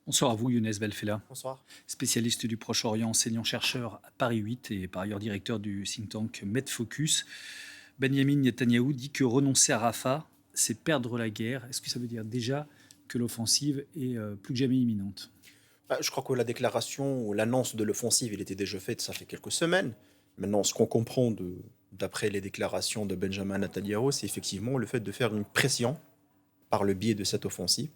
Bonsoir à vous, Younes Belfella, Bonsoir. spécialiste du Proche-Orient, enseignant-chercheur à Paris 8 et par ailleurs directeur du think tank MedFocus. Benyamin Netanyahou dit que renoncer à Rafah, c'est perdre la guerre. Est-ce que ça veut dire déjà que l'offensive est plus que jamais imminente? Je crois que la déclaration ou l'annonce de l'offensive, il était déjà faite, ça fait quelques semaines. Maintenant, ce qu'on comprend d'après les déclarations de Benjamin Netanyahu, c'est effectivement le fait de faire une pression par le biais de cette offensive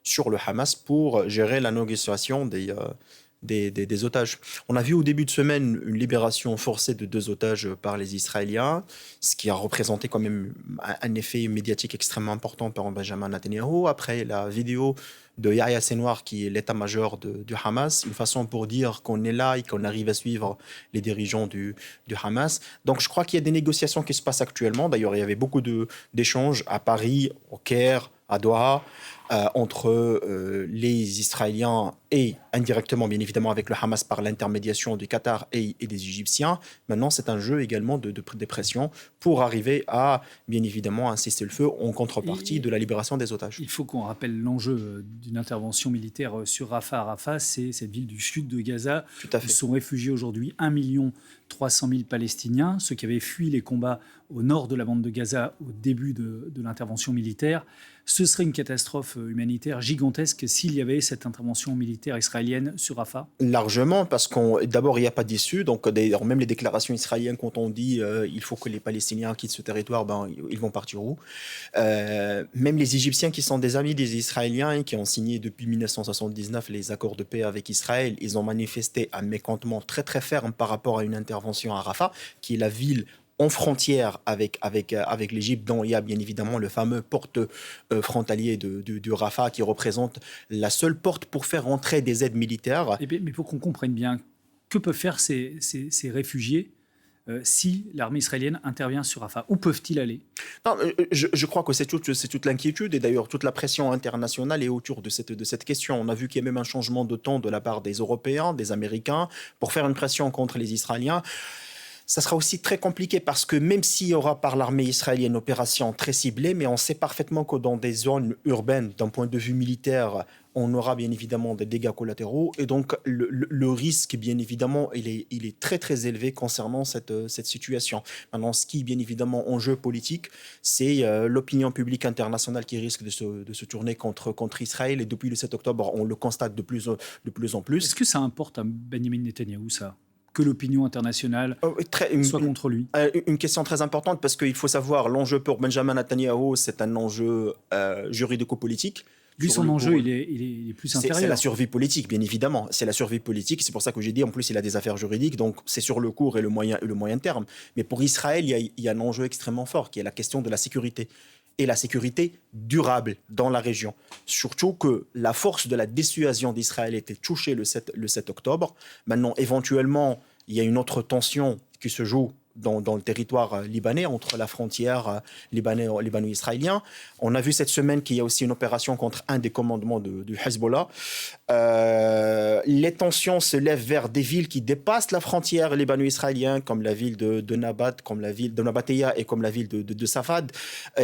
sur le Hamas pour gérer la négociation des otages. On a vu au début de semaine une libération forcée de 2 otages par les Israéliens, ce qui a représenté quand même un effet médiatique extrêmement important par Benjamin Netanyahu. Après la vidéo de Yahya Senwar, qui est l'état-major du Hamas, une façon pour dire qu'on est là et qu'on arrive à suivre les dirigeants du Hamas. Donc je crois qu'il y a des négociations qui se passent actuellement. D'ailleurs, il y avait beaucoup d'échanges à Paris, au Caire, à Doha, entre les Israéliens et indirectement, bien évidemment, avec le Hamas par l'intermédiation du Qatar et des Égyptiens. Maintenant, c'est un jeu également de pression pour arriver à, bien évidemment, un cessez-le-feu en contrepartie Et de la libération des otages. il faut qu'on rappelle l'enjeu d'une intervention militaire sur Rafah. Rafah, c'est cette ville du sud de Gaza Tout à où fait. sont réfugiés aujourd'hui 1,3 million Palestiniens, ceux qui avaient fui les combats au nord de la bande de Gaza au début de l'intervention militaire. Ce serait une catastrophe humanitaire gigantesque s'il y avait cette intervention militaire israélienne sur Rafah. Largement, parce d'abord, il n'y a pas d'issue. Donc, d'ailleurs, même les déclarations israéliennes, quand on dit il faut que les Palestiniens quittent ce territoire, ben, ils vont partir où? Même les Égyptiens, qui sont des amis des Israéliens et qui ont signé depuis 1979 les accords de paix avec Israël, ils ont manifesté un mécontentement très très ferme par rapport à une intervention à Rafah, qui est la ville en frontière avec l'Égypte, dont il y a bien évidemment le fameux porte frontalier de Rafah, qui représente la seule porte pour faire entrer des aides militaires. Mais pour qu'on comprenne bien, que peuvent faire ces réfugiés si l'armée israélienne intervient sur Rafah? Où peuvent-ils aller? Non, je crois que c'est toute l'inquiétude, et d'ailleurs toute la pression internationale est autour de cette question. On a vu qu'il y a même un changement de ton de la part des Européens, des Américains, pour faire une pression contre les Israéliens. Ça sera aussi très compliqué, parce que même s'il y aura par l'armée israélienne une opération très ciblée, mais on sait parfaitement que dans des zones urbaines, d'un point de vue militaire, on aura bien évidemment des dégâts collatéraux, et donc le risque, bien évidemment, il est très très élevé concernant cette situation. Maintenant, ce qui est bien évidemment en jeu politique, c'est l'opinion publique internationale qui risque de se tourner contre Israël, et depuis le 7 octobre, on le constate de plus en Est-ce plus. que ça importe à Benjamin Netanyahou, ça, que l'opinion internationale Une, soit contre lui? une question très importante, parce qu'il faut savoir, l'enjeu pour Benjamin Netanyahu, c'est un enjeu juridico-politique. Lui, Sur son le enjeu, coup, il est plus c'est la intérieur. survie politique, bien évidemment. C'est la survie politique. C'est pour ça que j'ai dit, en plus, il a des affaires juridiques. Donc, c'est sur le court et le moyen terme. Mais pour Israël, il y a un enjeu extrêmement fort, qui est la question de la sécurité. Et la sécurité durable dans la région. Surtout que la force de la dissuasion d'Israël était touchée le 7 octobre. Maintenant, éventuellement, il y a une autre tension qui se joue dans le territoire libanais, entre la frontière libano-israélien. On a vu cette semaine qu'il y a aussi une opération contre un des commandements du Hezbollah. Les tensions se lèvent vers des villes qui dépassent la frontière libano-israélienne, comme la ville de Nabat, comme la ville de Nabatéa, et comme la ville de Safad.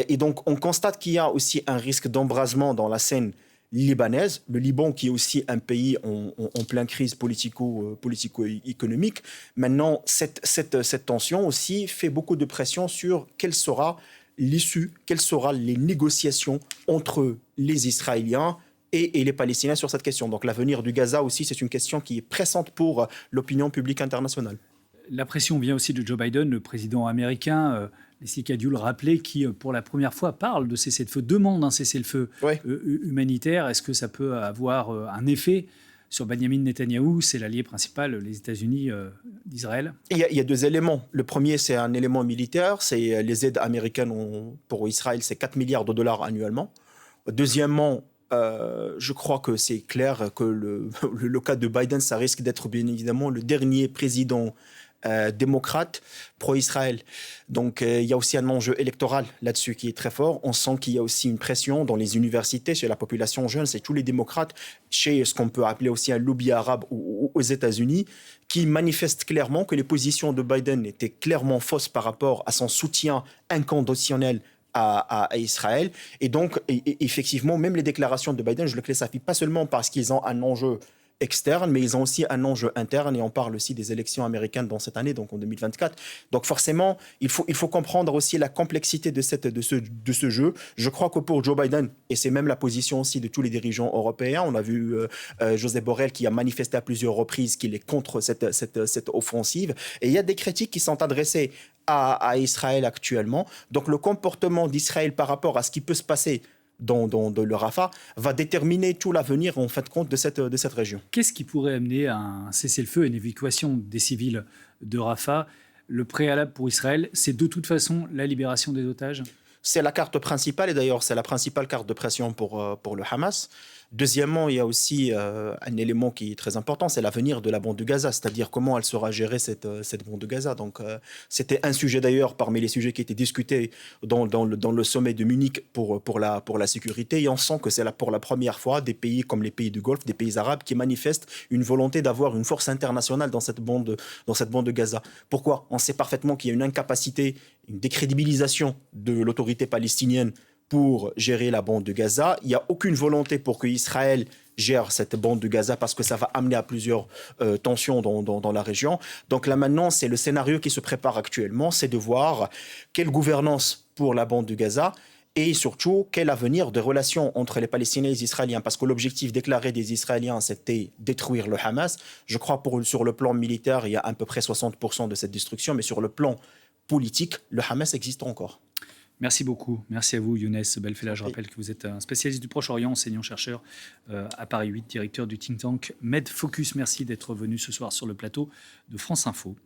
Et donc, on constate qu'il y a aussi un risque d'embrasement dans la scène libanaise, le Liban, qui est aussi un pays en pleine crise politico-économique. Maintenant, cette tension aussi fait beaucoup de pression sur quelle sera l'issue, quelles seront les négociations entre les Israéliens et les Palestiniens sur cette question. Donc l'avenir du Gaza aussi, c'est une question qui est pressante pour l'opinion publique internationale. La pression vient aussi de Joe Biden, le président américain, Leslie Cadieux le rappelait, qui, pour la première fois, parle de cessez-le-feu, demande un cessez-le-feu Oui. humanitaire. Est-ce que ça peut avoir un effet sur Benjamin Netanyahou? C'est l'allié principal, les États-Unis, d'Israël. Il y a 2 éléments. Le premier, c'est un élément militaire. C'est les aides américaines pour Israël, c'est 4 milliards de dollars annuellement. Deuxièmement, je crois que c'est clair que le cas de Biden, ça risque d'être bien évidemment le dernier président démocrate pro-Israël. Donc il y a aussi un enjeu électoral là-dessus qui est très fort. On sent qu'il y a aussi une pression dans les universités, chez la population jeune, c'est tous les démocrates, chez ce qu'on peut appeler aussi un lobby arabe aux États-Unis, qui manifeste clairement que les positions de Biden étaient clairement fausses par rapport à son soutien inconditionnel à Israël. Et donc, effectivement, même les déclarations de Biden, je le classifie pas seulement parce qu'ils ont un enjeu externe, mais ils ont aussi un enjeu interne, et on parle aussi des élections américaines dans cette année, donc en 2024. Donc forcément, il faut comprendre aussi la complexité de ce jeu. Je crois que pour Joe Biden, et c'est même la position aussi de tous les dirigeants européens, on a vu Josep Borrell qui a manifesté à plusieurs reprises qu'il est contre cette offensive, et il y a des critiques qui sont adressées à Israël actuellement. Donc le comportement d'Israël par rapport à ce qui peut se passer dans le Rafah va déterminer tout l'avenir en fin de compte de cette région. Qu'est-ce qui pourrait amener à un cessez-le-feu et une évacuation des civils de Rafah? Le préalable pour Israël, c'est de toute façon la libération des otages? C'est la carte principale, et d'ailleurs c'est la principale carte de pression pour le Hamas. Deuxièmement, il y a aussi un élément qui est très important, c'est l'avenir de la bande de Gaza, c'est-à-dire comment elle sera gérée, cette bande de Gaza. Donc, c'était un sujet d'ailleurs parmi les sujets qui étaient discutés dans le sommet de Munich pour la sécurité. Et on sent que c'est pour la première fois des pays comme les pays du Golfe, des pays arabes, qui manifestent une volonté d'avoir une force internationale dans cette bande de Gaza. Pourquoi? On sait parfaitement qu'il y a une incapacité, une décrédibilisation de l'autorité palestinienne pour gérer la bande de Gaza. Il n'y a aucune volonté pour que Israël gère cette bande de Gaza parce que ça va amener à plusieurs tensions dans la région. Donc là maintenant, c'est le scénario qui se prépare actuellement, c'est de voir quelle gouvernance pour la bande de Gaza et surtout quel avenir de relations entre les Palestiniens et les Israéliens. Parce que l'objectif déclaré des Israéliens, c'était détruire le Hamas. Je crois sur le plan militaire, il y a à peu près 60% de cette destruction, mais sur le plan politique, le Hamas existe encore. Merci beaucoup. Merci à vous, Younes Belfella. Je rappelle que vous êtes un spécialiste du Proche-Orient, enseignant-chercheur à Paris 8, directeur du think tank MedFocus. Merci d'être venu ce soir sur le plateau de France Info.